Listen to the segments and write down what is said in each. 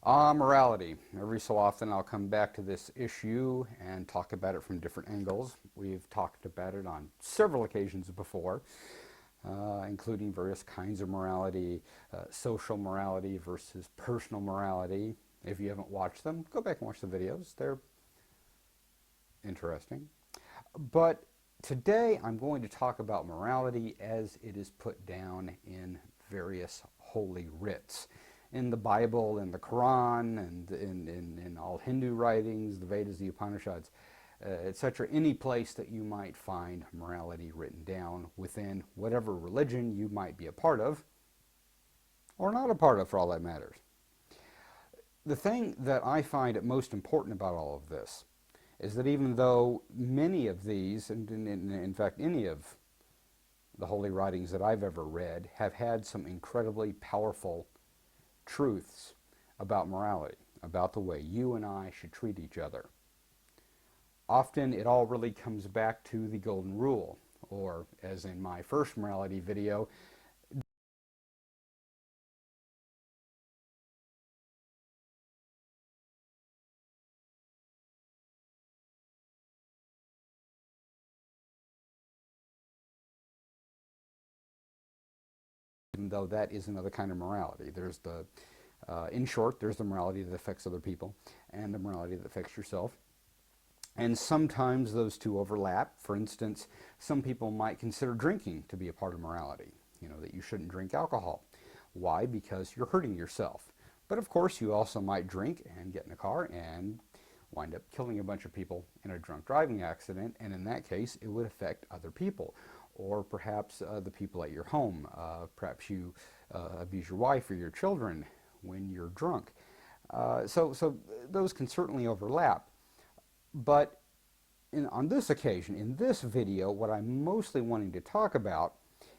Morality. Every so often I'll come back to this issue and talk about it from different angles. We've talked about it on several occasions before, including various kinds of morality, social morality versus personal morality. If you haven't watched them, go back and watch the videos. They're interesting. But today I'm going to talk about morality as it is put down in various holy writs. In the Bible, in the Quran, and in all Hindu writings, the Vedas, the Upanishads, etc., any place that you might find morality written down within whatever religion you might be a part of, or not a part of for all that matters. The thing that I find most important about all of this is that even though many of these, and in fact any of the holy writings that I've ever read, have had some incredibly powerful truths about morality, about the way you and I should treat each other. Often it all really comes back to the golden rule, or as in my first morality video, even though that is another kind of morality. There's the, in short, there's the morality that affects other people and the morality that affects yourself. And sometimes those two overlap. For instance, some people might consider drinking to be a part of morality. You know, that you shouldn't drink alcohol. Why? Because you're hurting yourself. But of course, you also might drink and get in a car and wind up killing a bunch of people in a drunk driving accident, and in that case, it would affect other people. Or perhaps the people at your home. Perhaps you abuse your wife or your children when you're drunk. So those can certainly overlap. But on this occasion, in this video, what I'm mostly wanting to talk about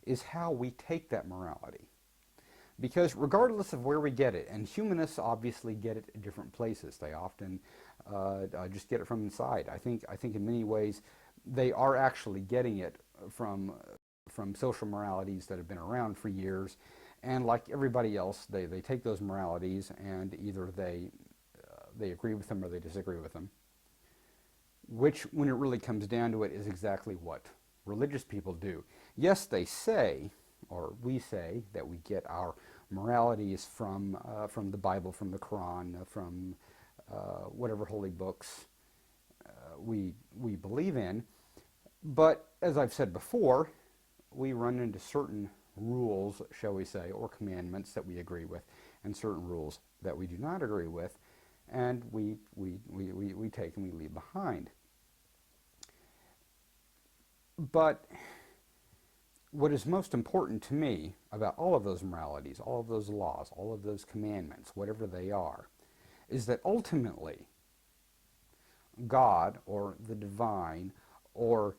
is how we take that morality. Because regardless of where we get it, and humanists obviously get it at different places. They often just get it from inside. I think in many ways they are actually getting it from social moralities that have been around for years. And like everybody else, they take those moralities and either they agree with them or they disagree with them. Which, when it really comes down to it, is exactly what religious people do. Yes, they say, or we say, that we get our moralities from the Bible, from the Quran, from whatever holy books we believe in. But, as I've said before, we run into certain rules, shall we say, or commandments that we agree with, and certain rules that we do not agree with, and we take and we leave behind. But what is most important to me about all of those moralities, all of those laws, all of those commandments, whatever they are, is that ultimately God, or the divine, or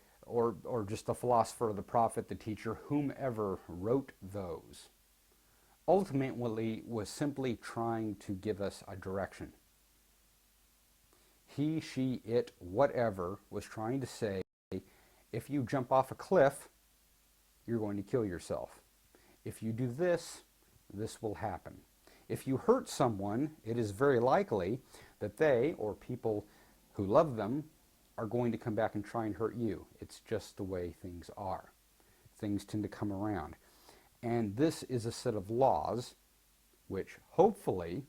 just the philosopher, the prophet, the teacher, whomever wrote those, ultimately was simply trying to give us a direction. He, she, it, whatever, was trying to say, if you jump off a cliff, you're going to kill yourself. If you do this, this will happen. If you hurt someone, it is very likely that they, or people who love them, are going to come back and try and hurt you. It's just the way things are. Things tend to come around. And this is a set of laws which hopefully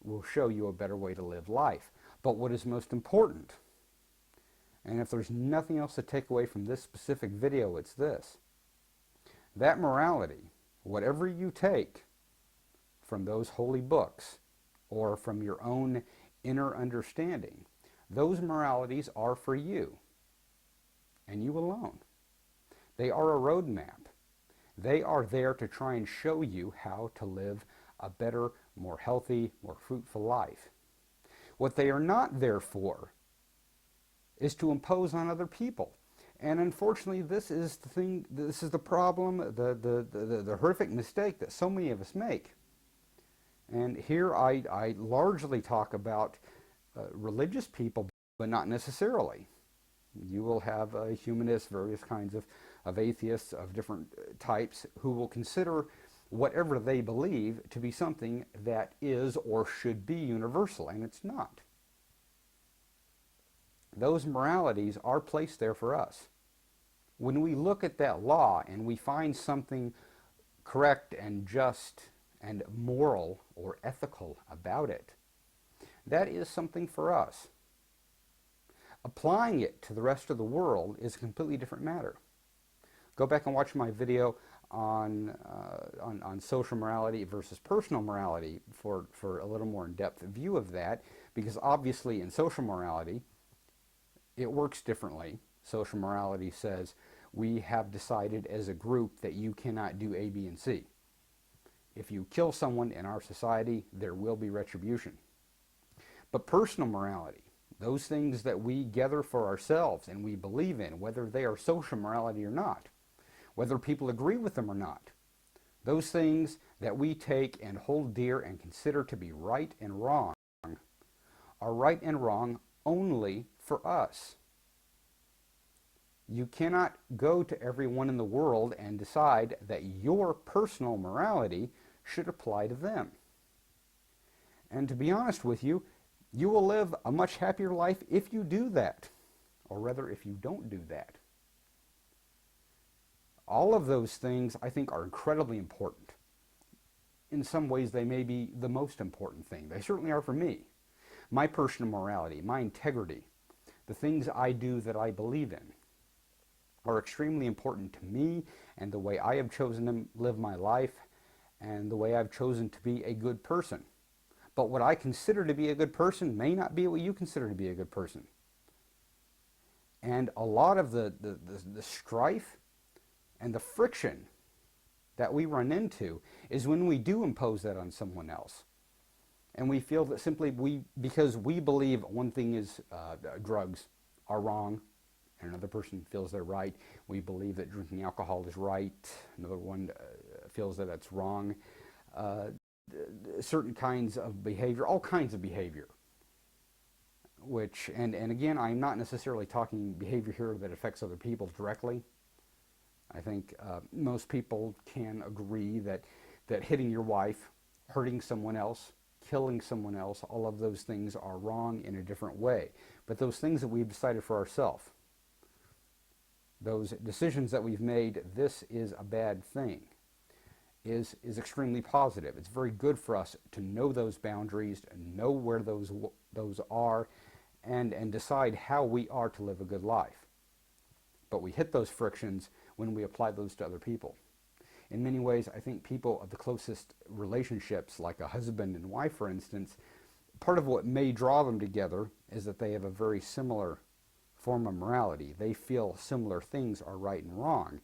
will show you a better way to live life. But what is most important, and if there's nothing else to take away from this specific video, it's this. That morality, whatever you take from those holy books or from your own inner understanding, those moralities are for you and you alone. They are a roadmap. They are there to try and show you how to live a better, more healthy, more fruitful life. What they are not there for is to impose on other people. And unfortunately, this is the thing, this is the problem, the horrific mistake that so many of us make. And here I largely talk about religious people, but not necessarily. You will have humanists, various kinds of atheists of different types who will consider whatever they believe to be something that is or should be universal, and it's not. Those moralities are placed there for us. When we look at that law and we find something correct and just and moral or ethical about it, that is something for us. Applying it to the rest of the world is a completely different matter. Go back and watch my video on social morality versus personal morality for a little more in-depth view of that, because obviously in social morality, it works differently. Social morality says, we have decided as a group that you cannot do A, B, and C. If you kill someone in our society, there will be retribution. But personal morality, those things that we gather for ourselves and we believe in, whether they are social morality or not, whether people agree with them or not, those things that we take and hold dear and consider to be right and wrong are right and wrong only for us. You cannot go to everyone in the world and decide that your personal morality should apply to them. And to be honest with you, you will live a much happier life if you do that, or rather if you don't do that. All of those things, I think, are incredibly important. In some ways, they may be the most important thing. They certainly are for me. My personal morality, my integrity, the things I do that I believe in, are extremely important to me and the way I have chosen to live my life and the way I've chosen to be a good person. But what I consider to be a good person may not be what you consider to be a good person. And a lot of the strife and the friction that we run into is when we do impose that on someone else. And we feel that simply because we believe one thing is drugs are wrong, and another person feels they're right. We believe that drinking alcohol is right. Another one feels that it's wrong. Certain kinds of behavior, all kinds of behavior, which, and again, I'm not necessarily talking behavior here that affects other people directly. I think most people can agree that hitting your wife, hurting someone else, killing someone else, all of those things are wrong in a different way. But those things that we've decided for ourselves, those decisions that we've made, this is a bad thing, is extremely positive. It's very good for us to know those boundaries, and know where those are, and decide how we are to live a good life. But we hit those frictions when we apply those to other people. In many ways, I think people of the closest relationships, like a husband and wife, for instance, part of what may draw them together is that they have a very similar form of morality. They feel similar things are right and wrong,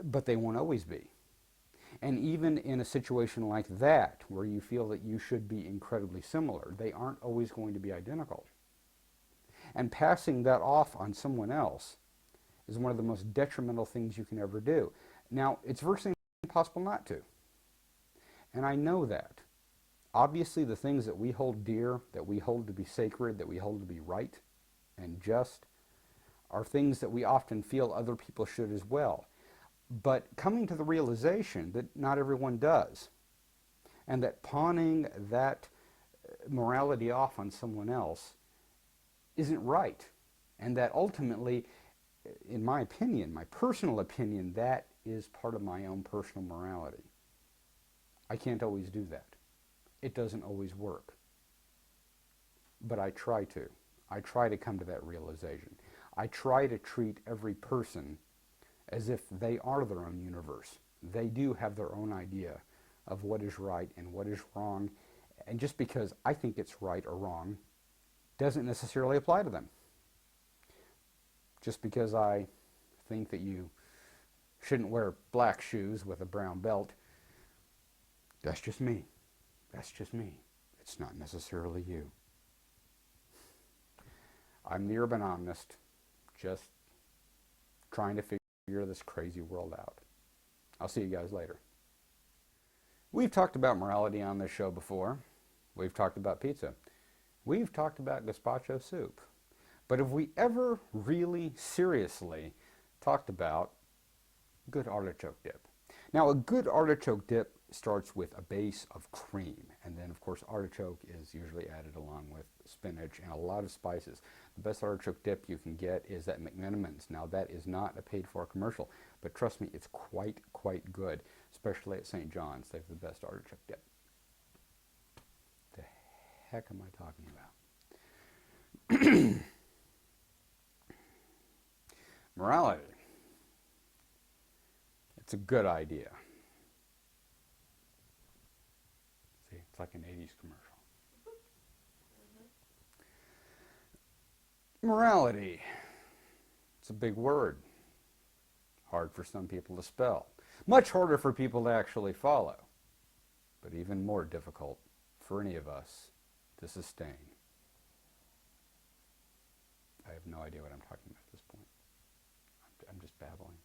but they won't always be. And even in a situation like that, where you feel that you should be incredibly similar, they aren't always going to be identical. And passing that off on someone else is one of the most detrimental things you can ever do. Now, it's virtually impossible not to. And I know that. Obviously, the things that we hold dear, that we hold to be sacred, that we hold to be right and just, are things that we often feel other people should as well. But coming to the realization that not everyone does, and that pawning that morality off on someone else isn't right, and that ultimately, in my opinion, my personal opinion, that is part of my own personal morality. I can't always do that. It doesn't always work. But I try to. I try to come to that realization. I try to treat every person as if they are their own universe. They do have their own idea of what is right and what is wrong. And just because I think it's right or wrong doesn't necessarily apply to them. Just because I think that you shouldn't wear black shoes with a brown belt, that's just me. That's just me. It's not necessarily you. I'm the urban omnist, just trying to figure this crazy world out. I'll see you guys later. We've talked about morality on this show before. We've talked about pizza. We've talked about gazpacho soup. But have we ever really seriously talked about good artichoke dip? Now, a good artichoke dip starts with a base of cream, and then of course artichoke is usually added along with spinach and a lot of spices. The best artichoke dip you can get is at McMenamins. Now that is not a paid for commercial, but trust me, it's quite good, especially at St. John's. They have the best artichoke dip. The heck am I talking about? Morality. It's a good idea. See, it's like an 80s commercial. Morality. It's a big word. Hard for some people to spell. Much harder for people to actually follow. But even more difficult for any of us to sustain. I have no idea what I'm talking about at this point. I'm just babbling.